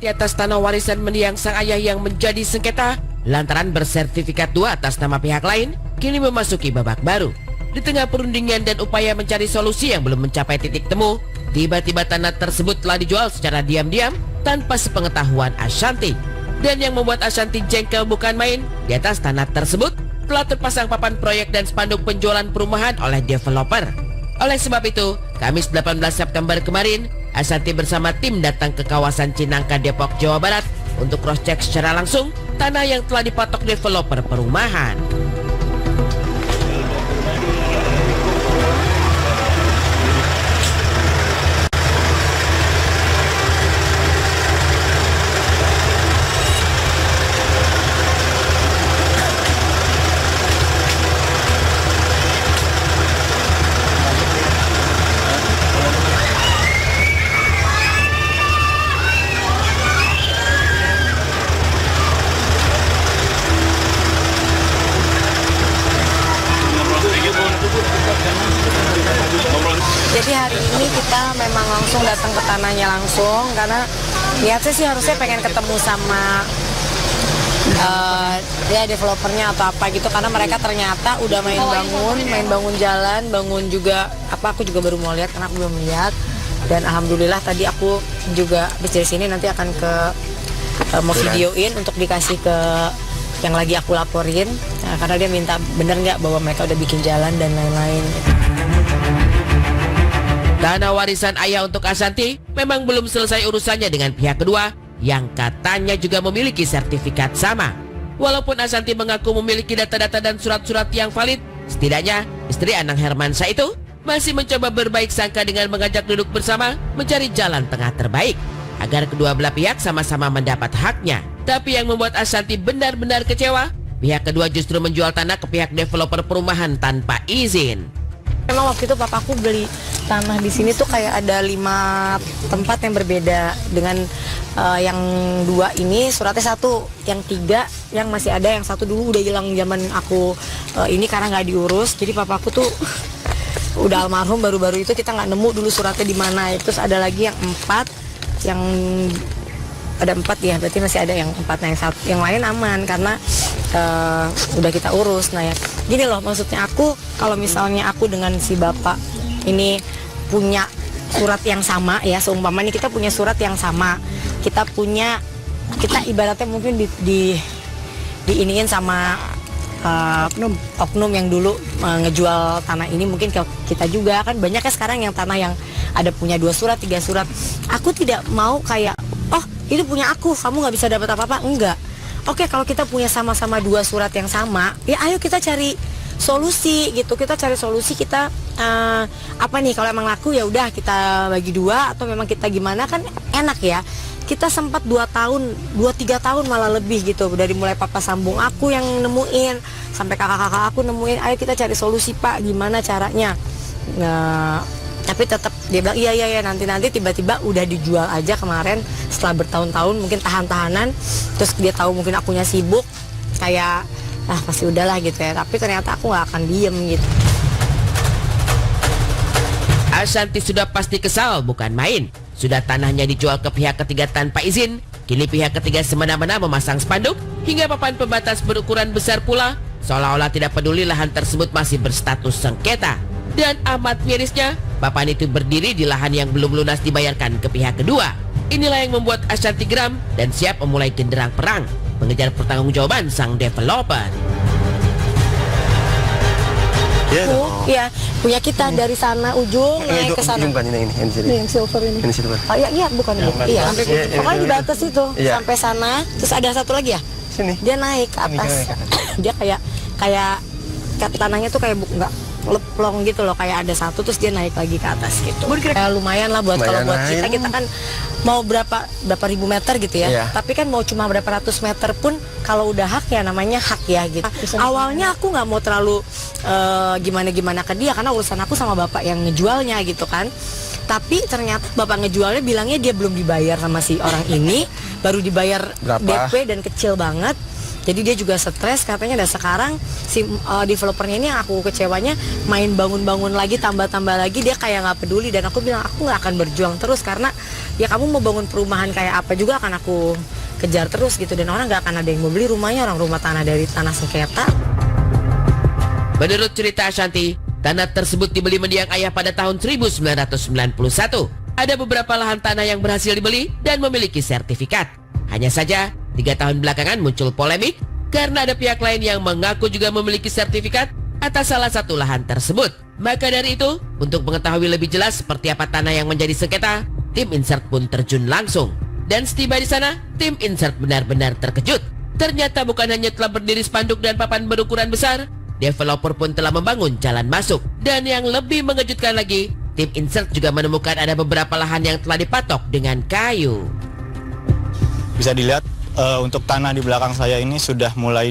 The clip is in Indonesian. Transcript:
di atas tanah warisan mendiang sang ayah yang menjadi sengketa lantaran bersertifikat 2 atas nama pihak lain kini memasuki babak baru. Di tengah perundingan dan upaya mencari solusi yang belum mencapai titik temu, tiba-tiba tanah tersebut telah dijual secara diam-diam tanpa sepengetahuan Ashanti. Dan yang membuat Ashanti jengkel bukan main, di atas tanah tersebut telah terpasang papan proyek dan spanduk penjualan perumahan oleh developer. Oleh sebab itu, Kamis 18 September kemarin, Ashanti bersama tim datang ke kawasan Cinangka, Depok, Jawa Barat untuk cross-check secara langsung tanah yang telah dipatok developer perumahan. Jadi hari ini kita memang langsung datang ke tanahnya langsung karena niatnya sih harusnya pengen ketemu sama ya developernya atau apa gitu, karena mereka ternyata udah main bangun jalan, bangun juga apa, aku juga baru mau lihat karena aku belum lihat. Dan alhamdulillah tadi aku juga habis dari sini nanti akan ke mau videoin untuk dikasih ke yang lagi aku laporin, karena dia minta bener nggak bahwa mereka udah bikin jalan dan lain-lain. Tanah warisan ayah untuk Ashanti memang belum selesai urusannya dengan pihak kedua yang katanya juga memiliki sertifikat sama. Walaupun Ashanti mengaku memiliki data-data dan surat-surat yang valid, setidaknya istri Anang Hermansyah itu masih mencoba berbaik sangka dengan mengajak duduk bersama mencari jalan tengah terbaik agar kedua belah pihak sama-sama mendapat haknya. Tapi yang membuat Ashanti benar-benar kecewa, pihak kedua justru menjual tanah ke pihak developer perumahan tanpa izin. Memang waktu itu papaku beli tanah di sini tuh kayak ada 5 tempat yang berbeda, dengan yang 2 ini suratnya 1, yang 3 yang masih ada, yang 1 dulu udah hilang zaman aku ini karena nggak diurus. Jadi papaku tuh udah almarhum, baru-baru itu kita nggak nemu dulu suratnya di mana. Terus ada lagi yang 4, yang ada 4 ya, berarti masih ada yang 4, nah yang lain aman karena udah kita urus. Nah ya gini loh, maksudnya aku kalau misalnya aku dengan si bapak ini punya surat yang sama ya, seumpama ini kita punya surat yang sama, kita ibaratnya mungkin diiniin sama oknum yang dulu ngejual tanah ini, mungkin kita juga kan banyak ya sekarang yang tanah yang ada punya 2 surat 3 surat. Aku tidak mau kayak oh itu punya aku, kamu nggak bisa dapat apa-apa, enggak. Oke, kalau kita punya sama-sama 2 surat yang sama, ya ayo kita cari solusi gitu. Kita cari solusi, kita apa nih, kalau emang laku ya udah kita bagi 2, atau memang kita gimana, kan enak ya. Kita sempat 2 tahun, 2-3 tahun malah lebih gitu, dari mulai papa sambung aku yang nemuin sampai kakak-kakak aku nemuin, ayo kita cari solusi Pak, gimana caranya. Nah, tapi tetap dia bilang iya nanti tiba-tiba udah dijual aja kemarin setelah bertahun-tahun mungkin tahan-tahanan. Terus dia tahu mungkin akunya sibuk, kayak pasti udahlah gitu ya, tapi ternyata aku nggak akan diem gitu. Ashanti sudah pasti kesal bukan main. Sudah tanahnya dijual ke pihak ketiga tanpa izin, kini pihak ketiga semena-mena memasang spanduk hingga papan pembatas berukuran besar pula, seolah-olah tidak peduli lahan tersebut masih berstatus sengketa. Dan amat mirisnya, papan itu berdiri di lahan yang belum lunas dibayarkan ke pihak kedua. Inilah yang membuat Ashanti geram dan siap memulai genderang perang mengejar pertanggungjawaban sang developer. Iya, punya kita ini. Dari sana ujung naik ke sana. Ini yang silver ini. Ini silver. Oh iya bukan ini. Iya, pokoknya di batas itu sampai sana. Terus ada satu lagi ya? Sini. Dia naik ke atas. Dia kayak tanahnya tuh kayak nggak leplong gitu loh, kayak ada satu terus dia naik lagi ke atas gitu. Lumayan lah buat kalau buat kita kan mau berapa ribu meter gitu ya. Yeah. Tapi kan mau cuma berapa ratus meter pun kalau udah hak ya namanya hak ya gitu. Awalnya aku nggak mau terlalu gimana ke dia karena urusan aku sama bapak yang ngejualnya gitu kan. Tapi ternyata bapak ngejualnya bilangnya dia belum dibayar sama si orang ini, baru dibayar DP dan kecil banget. Jadi dia juga stres katanya, dan sekarang si developernya ini yang aku kecewanya main bangun-bangun lagi, tambah-tambah lagi, dia kayak nggak peduli. Dan aku bilang aku nggak akan berjuang terus, karena ya kamu mau bangun perumahan kayak apa juga akan aku kejar terus gitu, dan orang nggak akan ada yang mau beli rumahnya, orang rumah tanah dari tanah sengketa. Menurut cerita Ashanti, tanah tersebut dibeli mendiang ayah pada tahun 1991. Ada beberapa lahan tanah yang berhasil dibeli dan memiliki sertifikat. Hanya saja, 3 tahun belakangan muncul polemik karena ada pihak lain yang mengaku juga memiliki sertifikat atas salah satu lahan tersebut. Maka dari itu, untuk mengetahui lebih jelas seperti apa tanah yang menjadi sengketa, tim Insert pun terjun langsung. Dan setiba di sana, tim Insert benar-benar terkejut. Ternyata bukan hanya telah berdiri spanduk dan papan berukuran besar, developer pun telah membangun jalan masuk. Dan yang lebih mengejutkan lagi, tim Insert juga menemukan ada beberapa lahan yang telah dipatok dengan kayu. Bisa dilihat untuk tanah di belakang saya ini sudah mulai